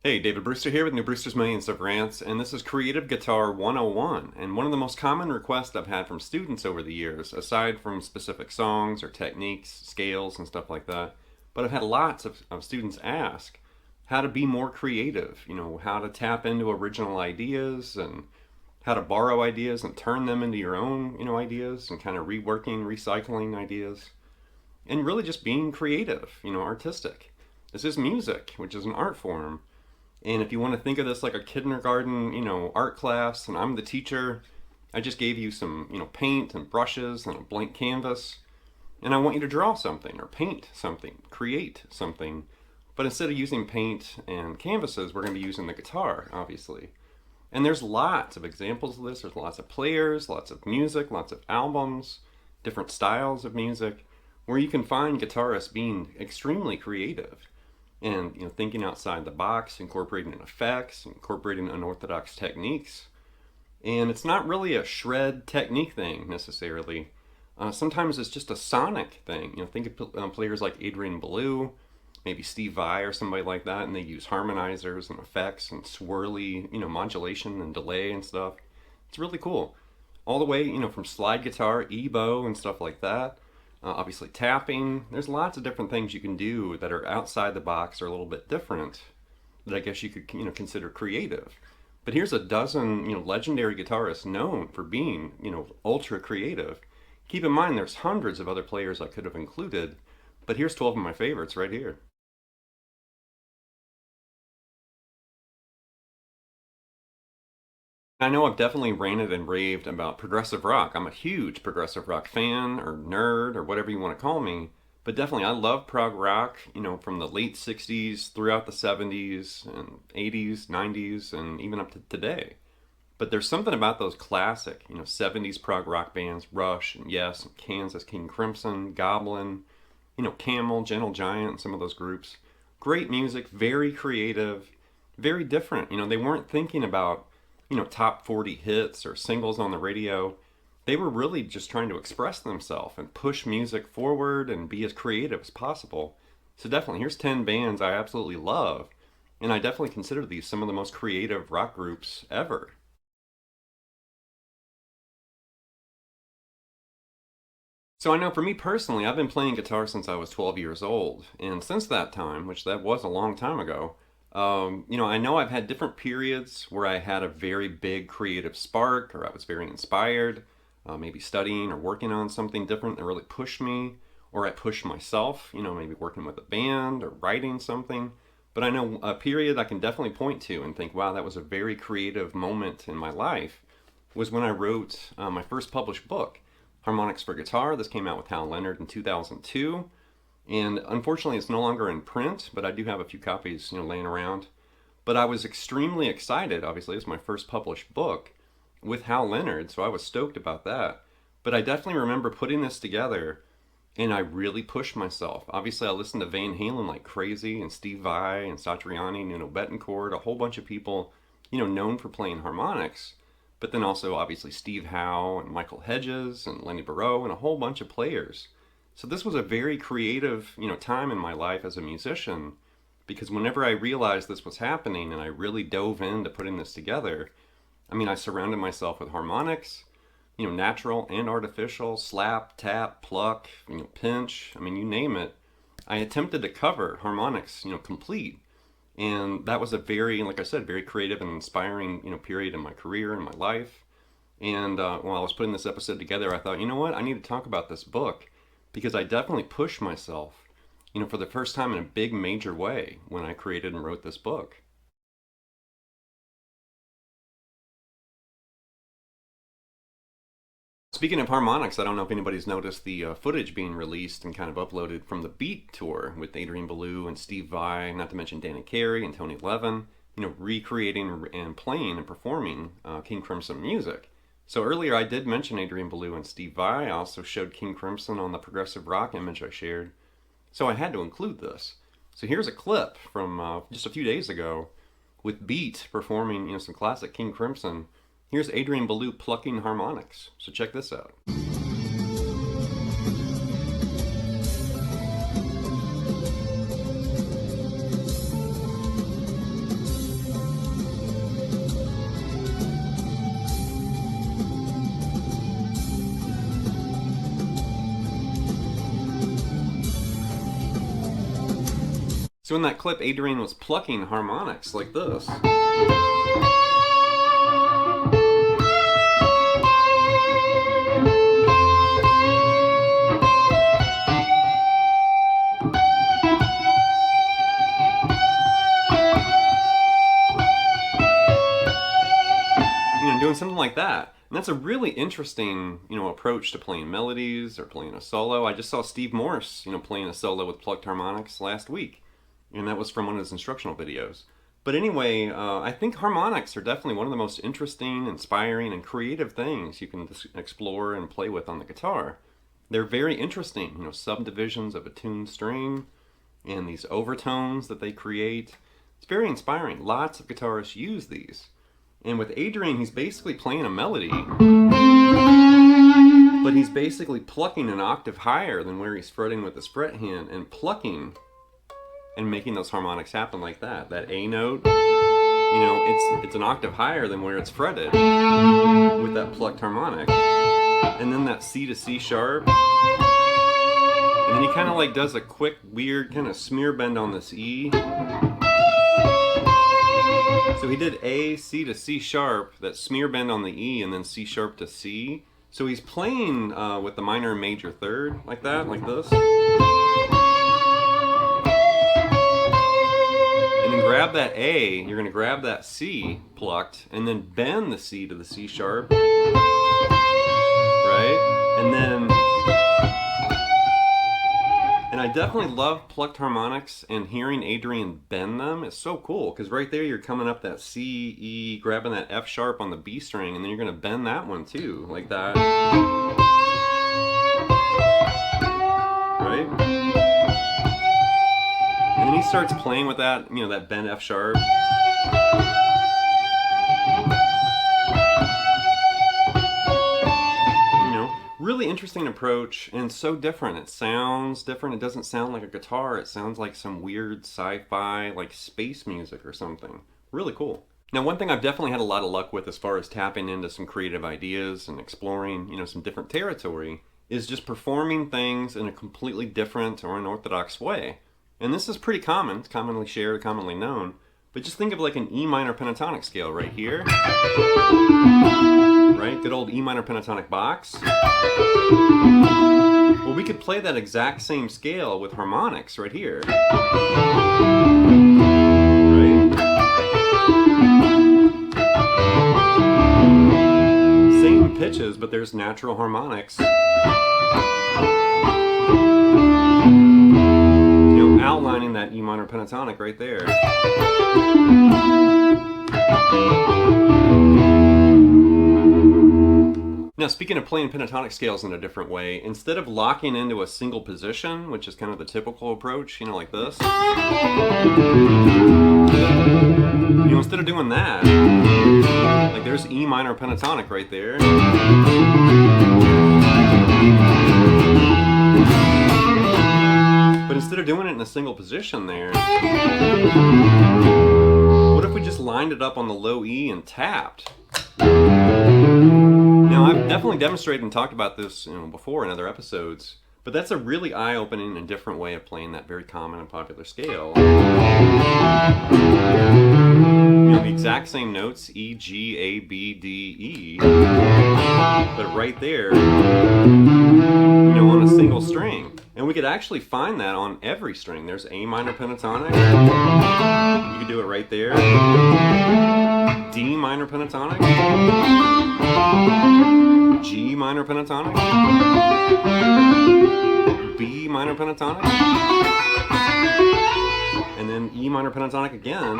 Hey, David Brewster here with New Brewster's Millions of Rants, and this is Creative Guitar 101. And one of the most common requests I've had from students over the years, aside from specific songs or techniques, scales, and stuff like that, but I've had lots of students ask how to be more creative, how to tap into original ideas and how to borrow ideas and turn them into your own, ideas and kind of reworking, recycling ideas, and really just being creative, artistic. This is music, which is an art form. And if you want to think of this like a kindergarten, art class, and I'm the teacher, I just gave you some, paint and brushes and a blank canvas, and I want you to draw something or paint something, create something. But instead of using paint and canvases, we're going to be using the guitar, obviously. And there's lots of examples of this. There's lots of players, lots of music, lots of albums, different styles of music, where you can find guitarists being extremely creative and thinking outside the box, incorporating effects, incorporating unorthodox techniques. And it's not really a shred technique thing necessarily. Sometimes it's just a sonic thing. Think of players like Adrian Belew, maybe Steve Vai or somebody like that, and they use harmonizers and effects and swirly, modulation and delay and stuff. It's really cool. All the way, from slide guitar, ebow, and stuff like that. Obviously tapping. There's lots of different things you can do that are outside the box or a little bit different that I guess you could consider creative. But here's a dozen legendary guitarists known for being ultra creative. Keep in mind there's hundreds of other players I could have included, but here's 12 of my favorites right here. I know I've definitely ranted and raved about progressive rock. I'm a huge progressive rock fan or nerd or whatever you want to call me. But definitely I love prog rock, from the late 60s throughout the 70s and 80s, 90s, and even up to today. But there's something about those classic, 70s prog rock bands, Rush and Yes and Kansas, King Crimson, Goblin, Camel, Gentle Giant, some of those groups. Great music, very creative, very different. They weren't thinking about top 40 hits or singles on the radio. They were really just trying to express themselves and push music forward and be as creative as possible. So definitely, here's 10 bands I absolutely love, and I definitely consider these some of the most creative rock groups ever. So I know for me personally, I've been playing guitar since I was 12 years old, and since that time, which that was a long time ago, I know I've had different periods where I had a very big creative spark, or I was very inspired, maybe studying or working on something different that really pushed me, or I pushed myself, maybe working with a band or writing something. But I know a period I can definitely point to and think, wow, that was a very creative moment in my life, was when I wrote my first published book, Harmonics for Guitar. This came out with Hal Leonard in 2002. And unfortunately, it's no longer in print, but I do have a few copies, laying around. But I was extremely excited. Obviously, it's my first published book with Hal Leonard, so I was stoked about that. But I definitely remember putting this together, and I really pushed myself. Obviously, I listened to Van Halen like crazy, and Steve Vai, and Satriani, Nuno Bettencourt, a whole bunch of people, known for playing harmonics. But then also, obviously, Steve Howe, and Michael Hedges, and Lenny Barreau, and a whole bunch of players. So this was a very creative, time in my life as a musician, because whenever I realized this was happening and I really dove into putting this together, I surrounded myself with harmonics, natural and artificial, slap, tap, pluck, pinch, you name it. I attempted to cover harmonics, complete. And that was a very, like I said, very creative and inspiring, period in my career, in my life. And while I was putting this episode together, I thought, you know what, I need to talk about this book, because I definitely pushed myself, for the first time in a big major way when I created and wrote this book. Speaking of harmonics, I don't know if anybody's noticed the footage being released and kind of uploaded from the Beat Tour with Adrian Belew and Steve Vai, not to mention Danny Carey and Tony Levin, recreating and playing and performing King Crimson music. So earlier I did mention Adrian Belew and Steve Vai. I also showed King Crimson on the progressive rock image I shared. So I had to include this. So here's a clip from just a few days ago with Beat performing some classic King Crimson. Here's Adrian Belew plucking harmonics. So check this out. So in that clip, Adrian was plucking harmonics like this. Doing something like that. And that's a really interesting, approach to playing melodies or playing a solo. I just saw Steve Morse, playing a solo with plucked harmonics last week. And that was from one of his instructional videos. But anyway, I think harmonics are definitely one of the most interesting, inspiring, and creative things you can explore and play with on the guitar. They're very interesting, subdivisions of a tuned string and these overtones that they create. It's very inspiring. Lots of guitarists use these. And with Adrian, he's basically playing a melody, but he's basically plucking an octave higher than where he's fretting with his fret hand and plucking and making those harmonics happen like that. That A note, it's an octave higher than where it's fretted with that plucked harmonic. And then that C to C sharp. And then he kind of like does a quick, weird kind of smear bend on this E. So he did A, C to C sharp, that smear bend on the E, and then C sharp to C. So he's playing with the minor and major third, like that, like this. And then grab that A, you're going to grab that C plucked, and then bend the C to the C sharp. Right? And then... And I definitely love plucked harmonics, and hearing Adrian bend them is so cool, because right there you're coming up that C, E, grabbing that F sharp on the B string, and then you're going to bend that one too, like that. Right? And then he starts playing with that, that bend F sharp. Really interesting approach, and so different. It sounds different. It doesn't sound like a guitar. It sounds like some weird sci-fi, like space music or something. Really cool. Now, one thing I've definitely had a lot of luck with as far as tapping into some creative ideas and exploring, some different territory, is just performing things in a completely different or unorthodox way. And this is pretty common. It's commonly shared, commonly known. But just think of like an E minor pentatonic scale right here. Right? Good old E minor pentatonic box. Well, we could play that exact same scale with harmonics right here. Right? Same pitches, but there's natural harmonics. Outlining that E minor pentatonic right there. Now, speaking of playing pentatonic scales in a different way, instead of locking into a single position, which is kind of the typical approach, like this, instead of doing that, like there's E minor pentatonic right there. But instead of doing it in a single position there, what if we just lined it up on the low E and tapped? Now, I've definitely demonstrated and talked about this before in other episodes, but that's a really eye-opening and different way of playing that very common and popular scale. The exact same notes, E, G, A, B, D, E, but right there, on a single string. And we could actually find that on every string. There's A minor pentatonic. You could do it right there. D minor pentatonic. G minor pentatonic. B minor pentatonic. And then E minor pentatonic again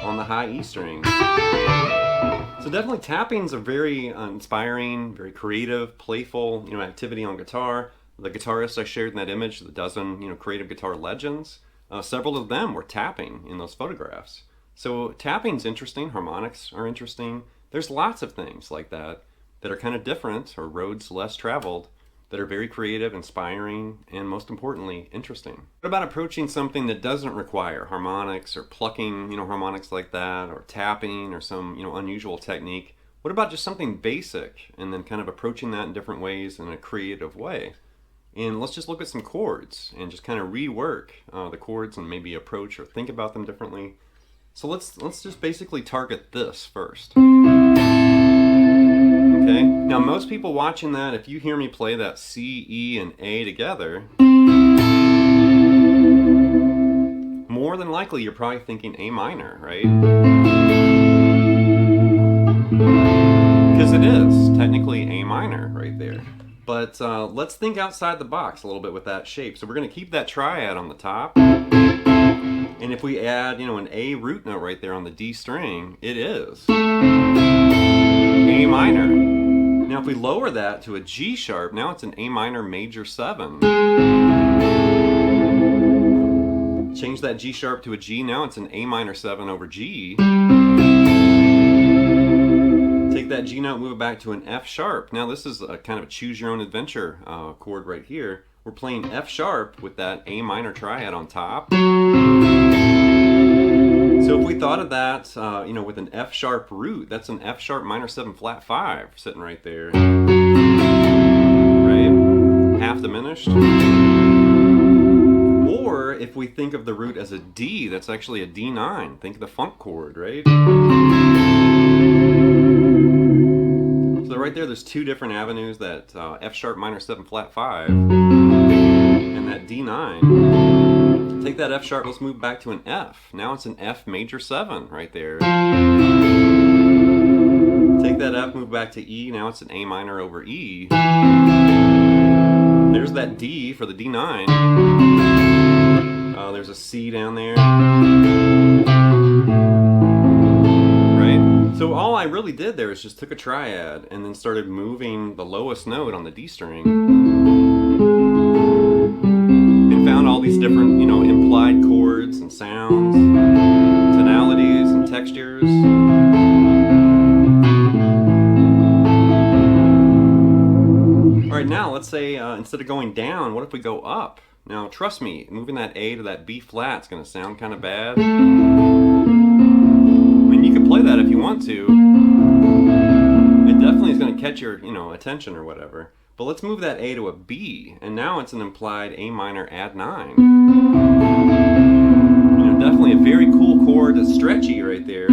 on the high E string. So definitely tapping's a very inspiring, very creative, playful, activity on guitar. The guitarists I shared in that image, the dozen, creative guitar legends, several of them were tapping in those photographs. So tapping's interesting, harmonics are interesting. There's lots of things like that are kind of different, or roads less traveled, that are very creative, inspiring, and most importantly, interesting. What about approaching something that doesn't require harmonics or plucking, harmonics like that, or tapping or some, unusual technique? What about just something basic and then kind of approaching that in different ways in a creative way? And let's just look at some chords and just kind of rework the chords and maybe approach or think about them differently. So let's just basically target this first. Okay, now most people watching that, if you hear me play that C, E, and A together, more than likely you're probably thinking A minor, right? Because it is technically A minor right there. But let's think outside the box a little bit with that shape. So we're going to keep that triad on the top. And if we add, an A root note right there on the D string, it is A minor. Now if we lower that to a G sharp, now it's an A minor major 7. Change that G sharp to a G, now it's an A minor 7 over G. Take that G note, move it back to an F sharp. Now this is a kind of a choose your own adventure chord right here. We're playing F sharp with that A minor triad on top. So if we thought of that, with an F sharp root, that's an F sharp minor 7 flat 5 sitting right there. Right? Half diminished. Or if we think of the root as a D, that's actually a D9. Think of the funk chord, right? So right there's two different avenues, that F sharp minor 7 flat 5 and that D9. Take that F sharp, let's move back to an F. Now it's an F major 7 right there. Take that F, move back to E, now it's an A minor over E. There's that D for the D9. There's a C down there. Right? So all I really did there is just took a triad and then started moving the lowest note on the D string. And found all these different, implied chords and sounds, tonalities and textures. Alright, now let's say instead of going down, what if we go up? Now trust me, moving that A to that B flat is going to sound kind of bad. I mean, you can play that if you want to. It definitely is going to catch your, attention or whatever. But let's move that A to a B, and now it's an implied A minor add 9. Definitely a very cool chord. It's stretchy right there.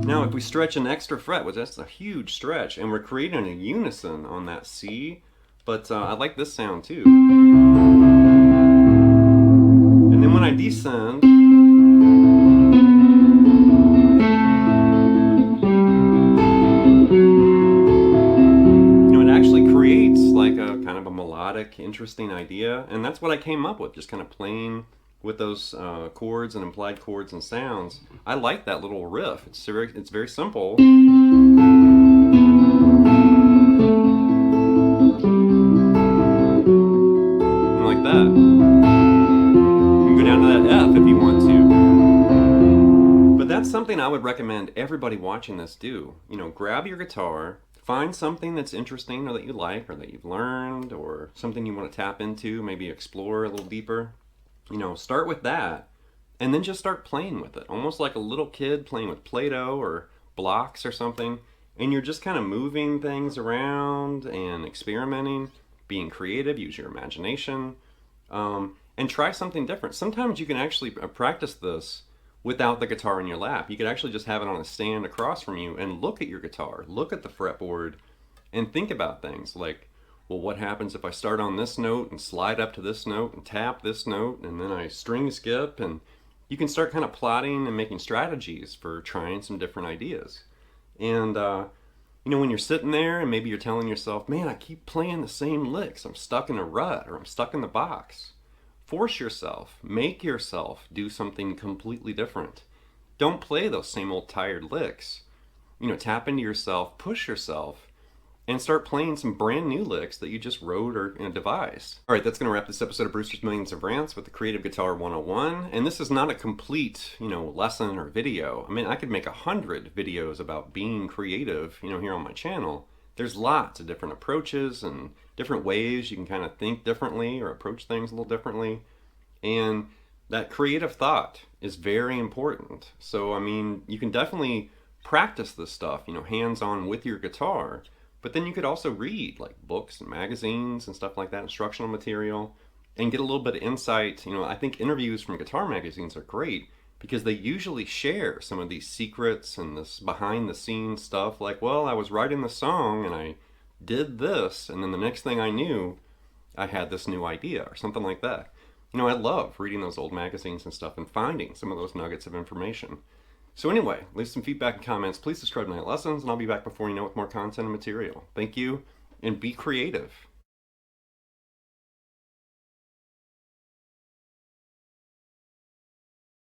Now if we stretch an extra fret, which that's a huge stretch, and we're creating a unison on that C, but I like this sound too. And then when I descend, it actually creates like a kind of a melodic, interesting idea, and that's what I came up with, just kind of playing with those chords and implied chords and sounds. I like that little riff. It's very simple. Like that. You can go down to that F if you want to. But that's something I would recommend everybody watching this do. Grab your guitar, find something that's interesting or that you like or that you've learned or something you want to tap into, maybe explore a little deeper. Start with that and then just start playing with it. Almost like a little kid playing with Play-Doh or blocks or something. And you're just kind of moving things around and experimenting, being creative, use your imagination, and try something different. Sometimes you can actually practice this without the guitar in your lap. You could actually just have it on a stand across from you and look at your guitar, look at the fretboard, and think about things like, well, what happens if I start on this note and slide up to this note and tap this note and then I string skip? And you can start kind of plotting and making strategies for trying some different ideas. And when you're sitting there and maybe you're telling yourself, man, I keep playing the same licks, I'm stuck in a rut or I'm stuck in the box. Force yourself, make yourself do something completely different. Don't play those same old tired licks. Tap into yourself, push yourself, and start playing some brand new licks that you just wrote or devised. All right, that's going to wrap this episode of Brewster's Millions of Rants with the Creative Guitar 101. And this is not a complete, lesson or video. I mean, I could make 100 videos about being creative, here on my channel. There's lots of different approaches and different ways you can kind of think differently or approach things a little differently. And that creative thought is very important. So, I mean, you can definitely practice this stuff, hands-on with your guitar. But then you could also read like books and magazines and stuff like that, instructional material, and get a little bit of insight. I think interviews from guitar magazines are great because they usually share some of these secrets and this behind the scenes stuff like, well, I was writing the song and I did this, and then the next thing I knew, I had this new idea or something like that. I love reading those old magazines and stuff and finding some of those nuggets of information. So anyway, leave some feedback and comments. Please subscribe to Night Lessons, and I'll be back before you know with more content and material. Thank you, and be creative.